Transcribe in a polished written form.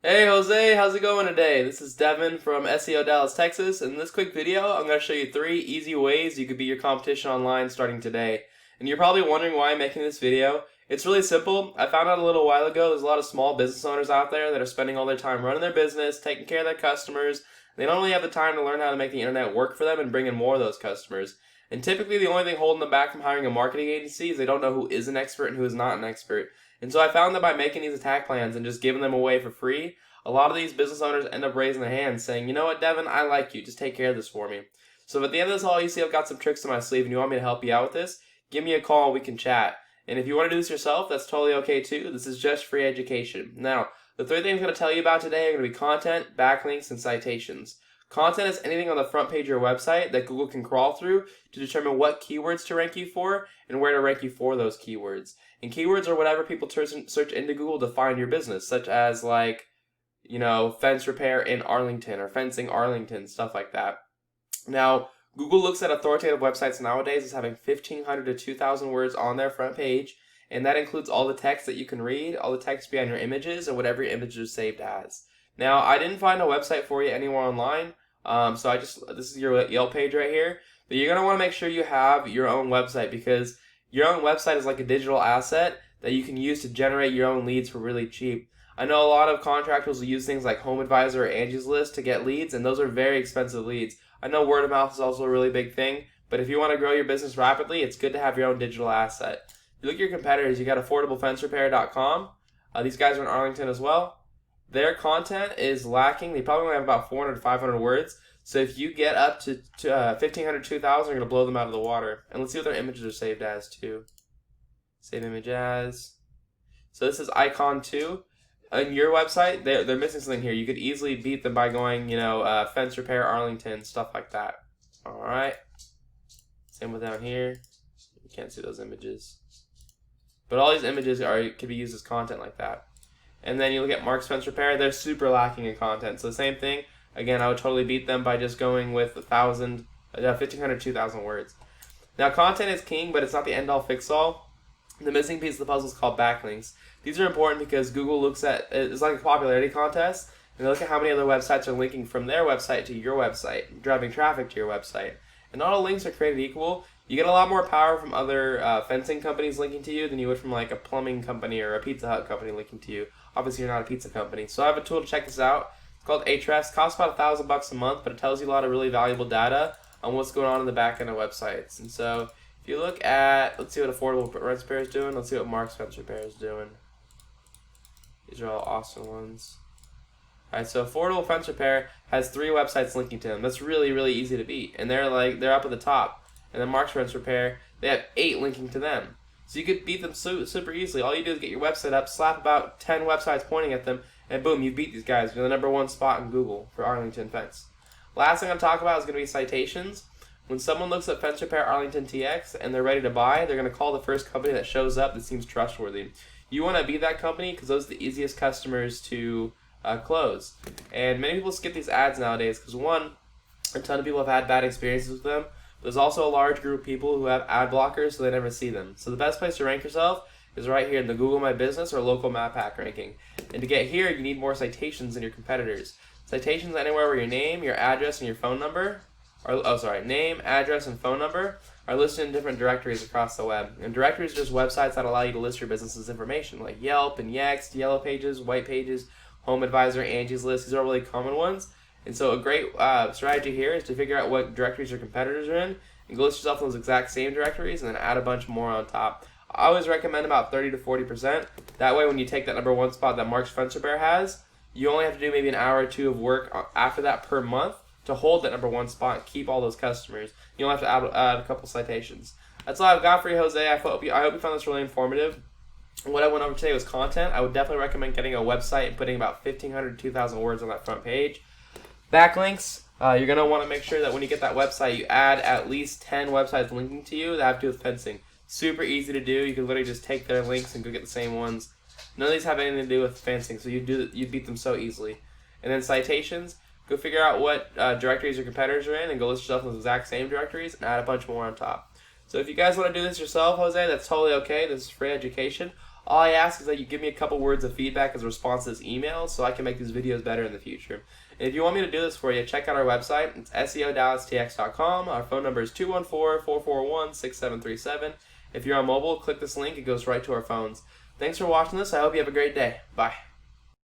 Hey Jose, how's it going today? This is Devin from SEO Dallas, Texas, and in this quick video, I'm going to show you 3 easy ways you could beat your competition online starting today. And you're probably wondering why I'm making this video. It's really simple. I found out a little while ago there's a lot of small business owners out there that are spending all their time running their business, taking care of their customers. They don't really have the time to learn how to make the internet work for them and bring in more of those customers. And typically the only thing holding them back from hiring a marketing agency is they don't know who is an expert and who is not an expert. And so I found that by making these attack plans and just giving them away for free, a lot of these business owners end up raising their hands saying, you know what, Devin, I like you. Just take care of this for me. So at the end of this all, you see I've got some tricks in my sleeve and you want me to help you out with this, give me a call and we can chat. And if you want to do this yourself, that's totally okay too. This is just free education. Now, the 3 things I'm going to tell you about today are going to be content, backlinks, and citations. Content is anything on the front page of your website that Google can crawl through to determine what keywords to rank you for and where to rank you for those keywords. And keywords are whatever people search into Google to find your business, such as like, fence repair in Arlington or fencing Arlington, stuff like that. Now, Google looks at authoritative websites nowadays as having 1,500 to 2,000 words on their front page, and that includes all the text that you can read, all the text behind your images, and whatever your image is saved as. Now, I didn't find a website for you anywhere online, so this is your Yelp page right here, but you're going to want to make sure you have your own website because your own website is like a digital asset that you can use to generate your own leads for really cheap. I know a lot of contractors will use things like HomeAdvisor or Angie's List to get leads, and those are very expensive leads. I know word of mouth is also a really big thing, but if you want to grow your business rapidly, it's good to have your own digital asset. If you look at your competitors, you got affordablefencerepair.com. These guys are in Arlington as well. Their content is lacking. They probably only have about 400 to 500 words. So if you get up to 1,500, 2,000, you're going to blow them out of the water. And let's see what their images are saved as too. Save image as. So this is icon 2. On your website, they're missing something here. You could easily beat them by going, fence repair Arlington, stuff like that. All right. Same with down here. You can't see those images. But all these images could be used as content like that. And then you look at Mark's Fence Repair. They're super lacking in content. So the same thing. Again, I would totally beat them by just going with 1,500, 2,000 words. Now, content is king, but it's not the end-all, fix-all. The missing piece of the puzzle is called backlinks. These are important because Google looks at, it's like a popularity contest, and they look at how many other websites are linking from their website to your website, driving traffic to your website. And not all links are created equal. You get a lot more power from other fencing companies linking to you than you would from like a plumbing company or a Pizza Hut company linking to you. Obviously, you're not a pizza company. So I have a tool to check this out. It's called Ahrefs. It costs about $1,000 a month, but it tells you a lot of really valuable data on what's going on in the back end of websites. And so if you look at, let's see what Affordable Fence Repair is doing. Let's see what Mark's Fence Repair is doing. These are all awesome ones. Alright, so Affordable Fence Repair has 3 websites linking to them. That's really, really easy to beat. And they're up at the top. And then Mark's Fence Repair, they have 8 linking to them. So you could beat them super easily. All you do is get your website up, slap about 10 websites pointing at them, and boom, you beat these guys. You're the #1 spot in Google for Arlington Fence. Last thing I'm talking about is going to be citations. When someone looks at Fence Repair Arlington TX and they're ready to buy, they're going to call the first company that shows up that seems trustworthy. You want to beat that company because those are the easiest customers to close. And many people skip these ads nowadays because, one, a ton of people have had bad experiences with them. There's also a large group of people who have ad blockers, so they never see them. So the best place to rank yourself is right here in the Google My Business or local map hack ranking. And to get here, you need more citations than your competitors. Citations anywhere where your name, your address, and your phone number, name, address, and phone number are listed in different directories across the web. And directories are just websites that allow you to list your business's information, like Yelp and Yext, Yellow Pages, White Pages, HomeAdvisor, Angie's List. These are really common ones. And so a great strategy here is to figure out what directories your competitors are in and go list yourself in those exact same directories and then add a bunch more on top. I always recommend about 30 to 40%. That way when you take that #1 spot that Mark's Fence Repair has, you only have to do maybe an hour or 2 of work after that per month to hold that #1 spot and keep all those customers. You don't have to add a couple citations. That's all I've got for you, Jose. I hope you found this really informative. What I went over today was content. I would definitely recommend getting a website and putting about 1,500 to 2,000 words on that front page. Backlinks, you're going to want to make sure that when you get that website, you add at least 10 websites linking to you that have to do with fencing. Super easy to do. You can literally just take their links and go get the same ones. None of these have anything to do with fencing, so you beat them so easily. And then citations, go figure out what directories your competitors are in and go list yourself in the exact same directories and add a bunch more on top. So if you guys want to do this yourself, Jose, that's totally okay. This is free education. All I ask is that you give me a couple words of feedback as a response to this email so I can make these videos better in the future. And if you want me to do this for you, check out our website. It's SEO DallasTX.com. Our phone number is 214-441-6737. If you're on mobile, click this link. It goes right to our phones. Thanks for watching this. I hope you have a great day. Bye.